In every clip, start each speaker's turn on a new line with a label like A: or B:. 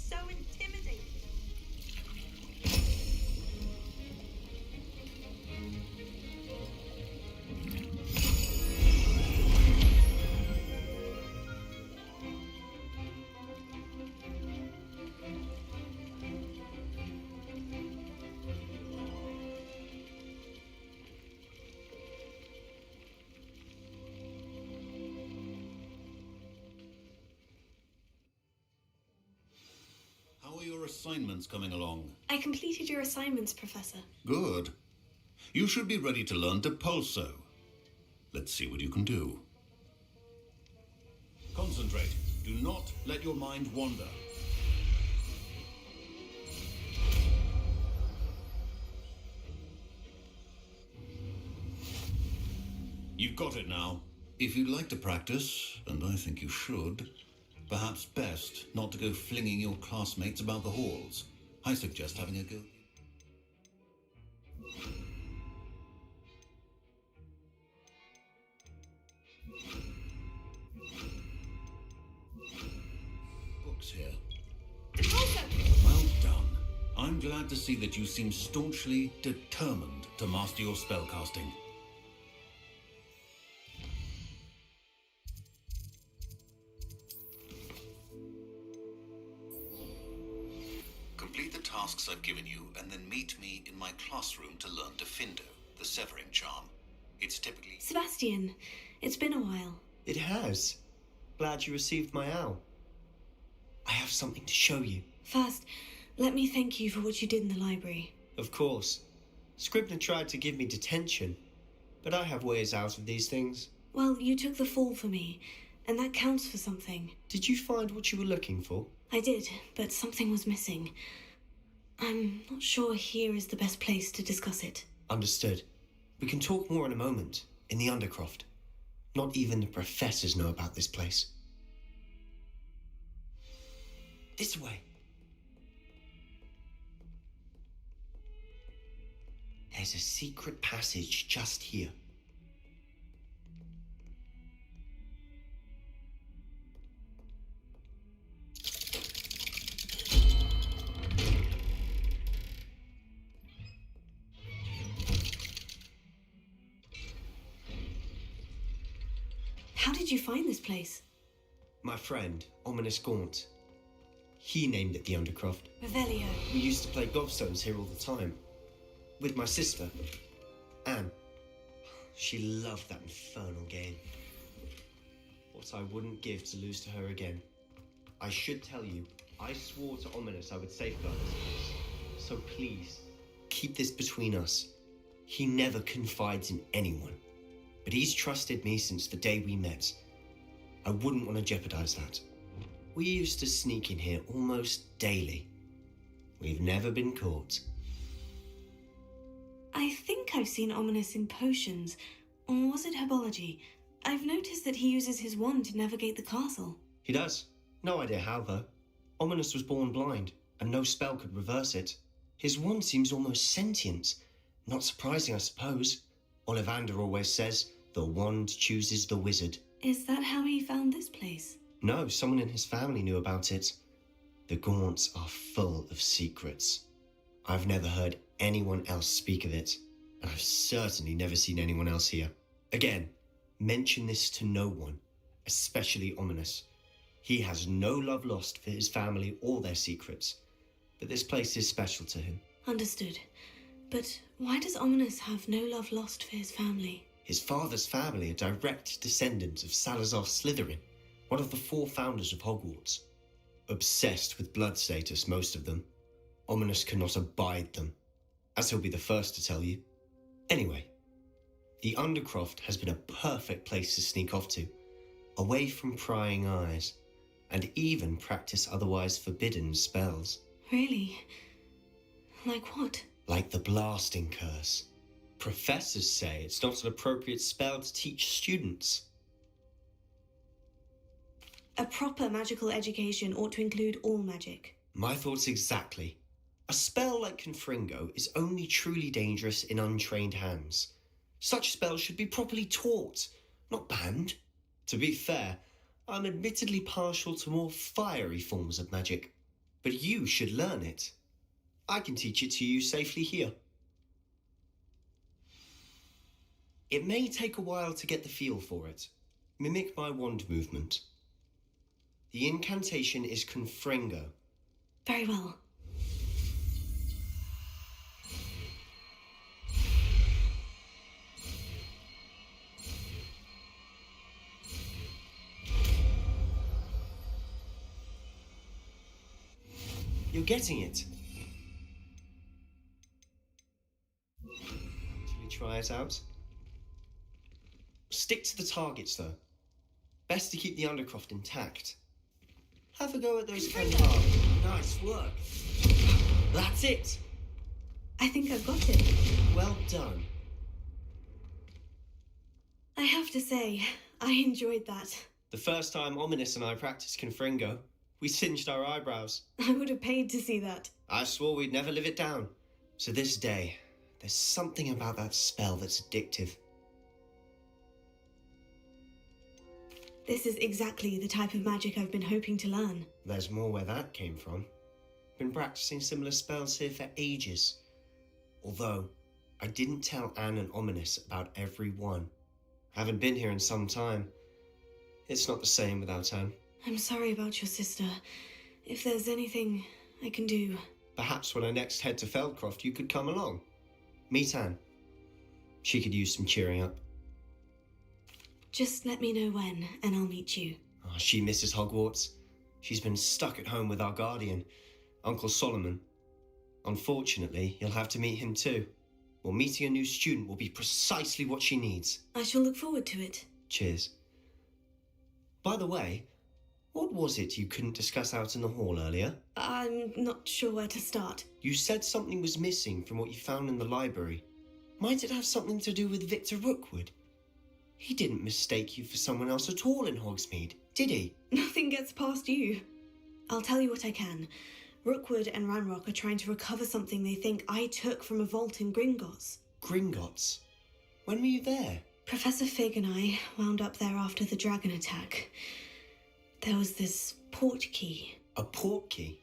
A: so intimidating.
B: How are your assignments coming along?
C: I completed your assignments, Professor.
B: Good. You should be ready to learn Depulso. Let's see what you can do. Concentrate. Do not let your mind wander. You've got it now. If you'd like to practice, and I think you should, perhaps best not to go flinging your classmates about the halls. I suggest having a go. Books here. Well done. I'm glad to see that you seem staunchly determined to master your spellcasting. Complete the tasks I've given you, and then meet me in my classroom to learn Defindo, the Severing Charm. It's typically...
C: Sebastian, it's been a while.
D: It has. Glad you received my owl. I have something to show you.
C: First, let me thank you for what you did in the library.
D: Of course. Scribner tried to give me detention, but I have ways out of these things.
C: Well, you took the fall for me, and that counts for something.
D: Did you find what you were looking for?
C: I did, but something was missing. I'm not sure here is the best place to discuss it.
D: Understood. We can talk more in a moment, in the Undercroft. Not even the professors know about this place. This way. There's a secret passage just here.
C: How did you find this place?
D: My friend, Ominous Gaunt. He named it the Undercroft.
C: Revelio.
D: We used to play gobstones here all the time. With my sister, Anne. She loved that infernal game. What I wouldn't give to lose to her again. I should tell you, I swore to Ominous I would safeguard this place. So please, keep this between us. He never confides in anyone. But he's trusted me since the day we met. I wouldn't want to jeopardize that. We used to sneak in here almost daily. We've never been caught.
C: I think I've seen Ominous in potions. Or was it herbology? I've noticed that he uses his wand to navigate the castle.
D: He does. No idea how, though. Ominous was born blind, and no spell could reverse it. His wand seems almost sentient. Not surprising, I suppose. Ollivander always says, the wand chooses the wizard.
C: Is that how he found this place?
D: No, someone in his family knew about it. The Gaunts are full of secrets. I've never heard anyone else speak of it, and I've certainly never seen anyone else here. Again, mention this to no one, especially Ominous. He has no love lost for his family or their secrets, but this place is special to him.
C: Understood. But why does Ominous have no love lost for his family?
D: His father's family are direct descendants of Salazar Slytherin, one of the 4 founders of Hogwarts. Obsessed with blood status, most of them. Ominous cannot abide them, as he'll be the first to tell you. Anyway, the Undercroft has been a perfect place to sneak off to, away from prying eyes, and even practice otherwise forbidden spells.
C: Really? Like what?
D: Like the blasting curse. Professors say it's not an appropriate spell to teach students.
C: A proper magical education ought to include all magic.
D: My thoughts exactly. A spell like Confringo is only truly dangerous in untrained hands. Such spells should be properly taught, not banned. To be fair, I'm admittedly partial to more fiery forms of magic. But you should learn it. I can teach it to you safely here. It may take a while to get the feel for it. Mimic my wand movement. The incantation is Confringo.
C: Very well.
D: You're getting it. Shall we try it out? Stick to the targets, though. Best to keep the Undercroft intact. Have a go at those candelabra. Nice work. That's it.
C: I think I've got it.
D: Well done.
C: I have to say, I enjoyed that.
D: The first time Ominous and I practiced Confringo, we singed our eyebrows.
C: I would have paid to see that.
D: I swore we'd never live it down. To this day, there's something about that spell that's addictive.
C: This is exactly the type of magic I've been hoping to learn.
D: There's more where that came from. Been practicing similar spells here for ages. Although, I didn't tell Anne and Ominous about every one. Haven't been here in some time. It's not the same without Anne.
C: I'm sorry about your sister. If there's anything I can do...
D: Perhaps when I next head to Feldcroft, you could come along. Meet Anne. She could use some cheering up.
C: Just let me know when, and I'll meet you.
D: Oh, she misses Hogwarts. She's been stuck at home with our guardian, Uncle Solomon. Unfortunately, you'll have to meet him too. Well, meeting a new student will be precisely what she needs.
C: I shall look forward to it.
D: Cheers. By the way, what was it you couldn't discuss out in the hall earlier?
C: I'm not sure where to start.
D: You said something was missing from what you found in the library. Might it have something to do with Victor Rookwood? He didn't mistake you for someone else at all in Hogsmeade, did he?
C: Nothing gets past you. I'll tell you what I can. Rookwood and Ranrock are trying to recover something they think I took from a vault in Gringotts.
D: Gringotts? When were you there?
C: Professor Fig and I wound up there after the dragon attack. There was this port key.
D: A port key?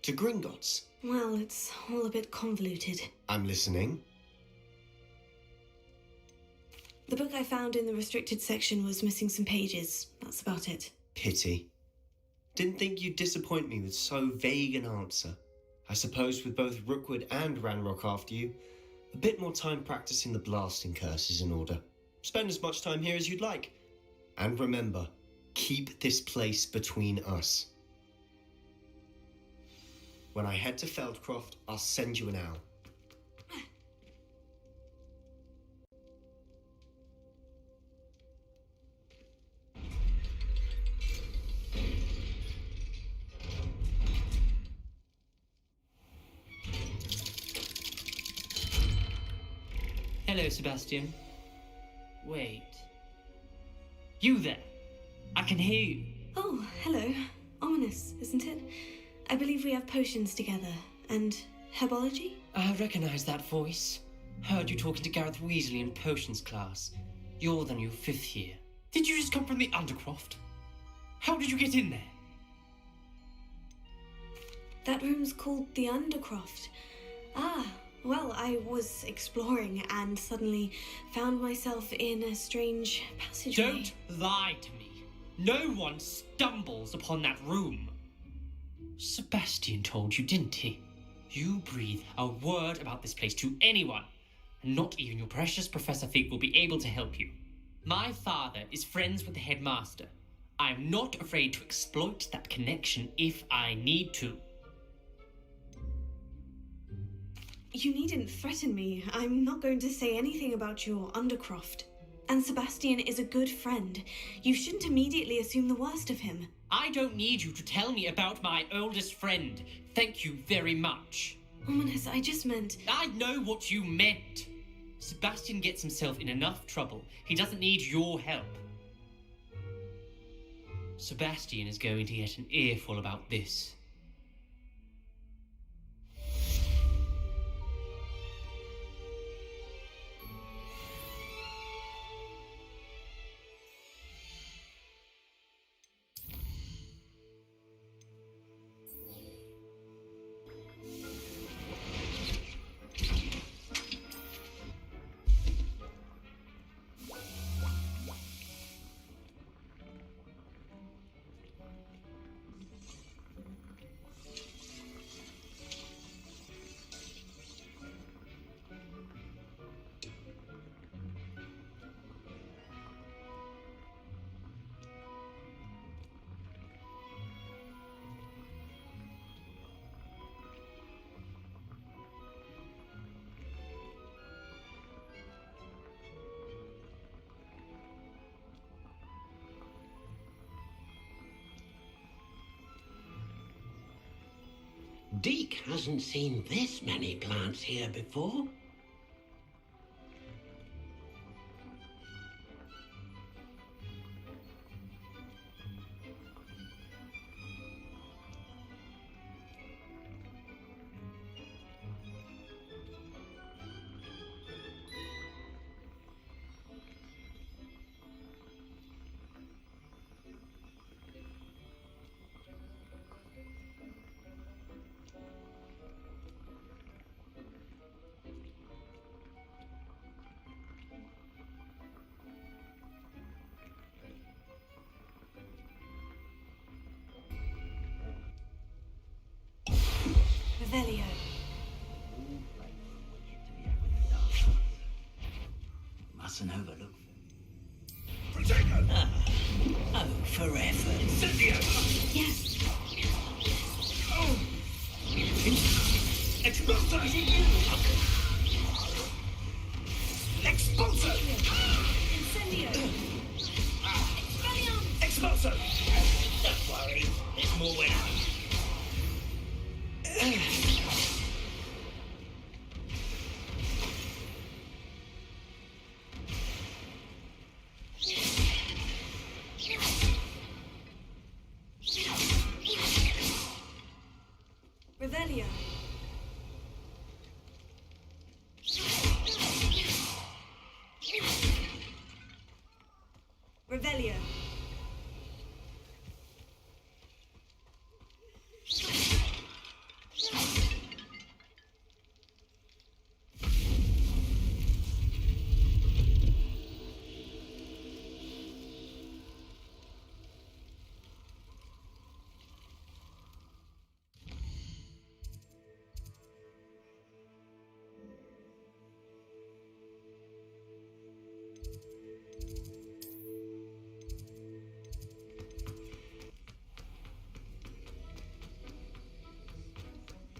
D: To Gringotts?
C: Well, it's all a bit convoluted.
D: I'm listening.
C: The book I found in the restricted section was missing some pages. That's about it.
D: Pity. Didn't think you'd disappoint me with so vague an answer. I suppose with both Rookwood and Ranrock after you, a bit more time practicing the blasting curse is in order. Spend as much time here as you'd like. And remember, keep this place between us. When I head to Feldcroft, I'll send you an owl.
A: Hello, Sebastian. Wait. You there? I can hear you.
C: Oh, hello. Ominous, isn't it? I believe we have potions together. And herbology?
A: I recognise that voice. Heard you talking to Gareth Weasley in potions class. You're the new 5th year. Did you just come from the Undercroft? How did you get in there?
C: That room's called the Undercroft. Ah, well, I was exploring and suddenly found myself in a strange passageway.
A: Don't lie to me. No one stumbles upon that room. Sebastian told you, didn't he? You breathe a word about this place to anyone, and not even your precious Professor Fig will be able to help you. My father is friends with the headmaster. I'm not afraid to exploit that connection if I need to.
C: You needn't threaten me. I'm not going to say anything about your Undercroft. And Sebastian is a good friend. You shouldn't immediately assume the worst of him.
A: I don't need you to tell me about my oldest friend. Thank you very much.
C: Ominous, I just meant...
A: I know what you meant. Sebastian gets himself in enough trouble. He doesn't need your help. Sebastian is going to get an earful about this.
E: Deke hasn't seen this many plants here before.
C: Revelio.
E: Mustn't overlook them.
F: Protego!
E: Oh, forever.
F: Incendio!
C: Yes.
F: Oh! Expulso! Expulso!
C: Incendio. Expelliarmus.
F: Expulso!
E: Don't worry, there's more where.
C: Revelio. Revelio.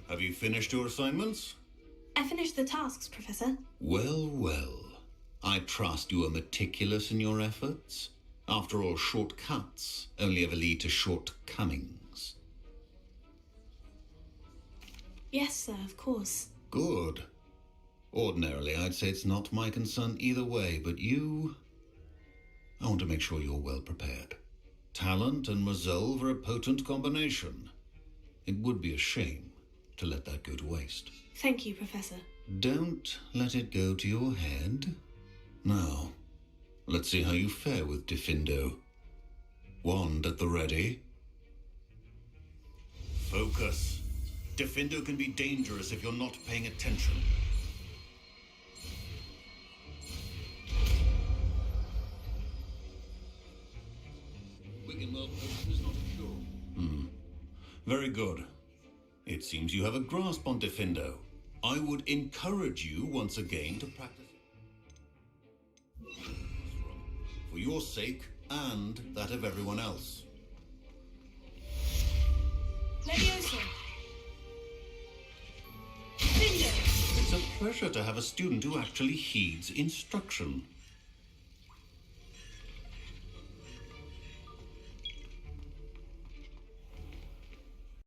B: Have you finished your assignments?
C: I finished the tasks, Professor.
B: Well, well. I trust you are meticulous in your efforts. After all, shortcuts only ever lead to shortcomings.
C: Yes, sir, of course.
B: Good. Ordinarily, I'd say it's not my concern either way, but you... I want to make sure you're well prepared. Talent and resolve are a potent combination. It would be a shame to let that go to waste.
C: Thank you, Professor.
B: Don't let it go to your head. Now, let's see how you fare with Diffindo. Wand at the ready. Focus. Diffindo can be dangerous if you're not paying attention. Wiggenweld potion is not a cure. Very good. It seems you have a grasp on Diffindo. I would encourage you once again to practice it. For your sake and that of everyone else.
C: Levioso. Diffindo.
B: It's a pleasure to have a student who actually heeds instruction.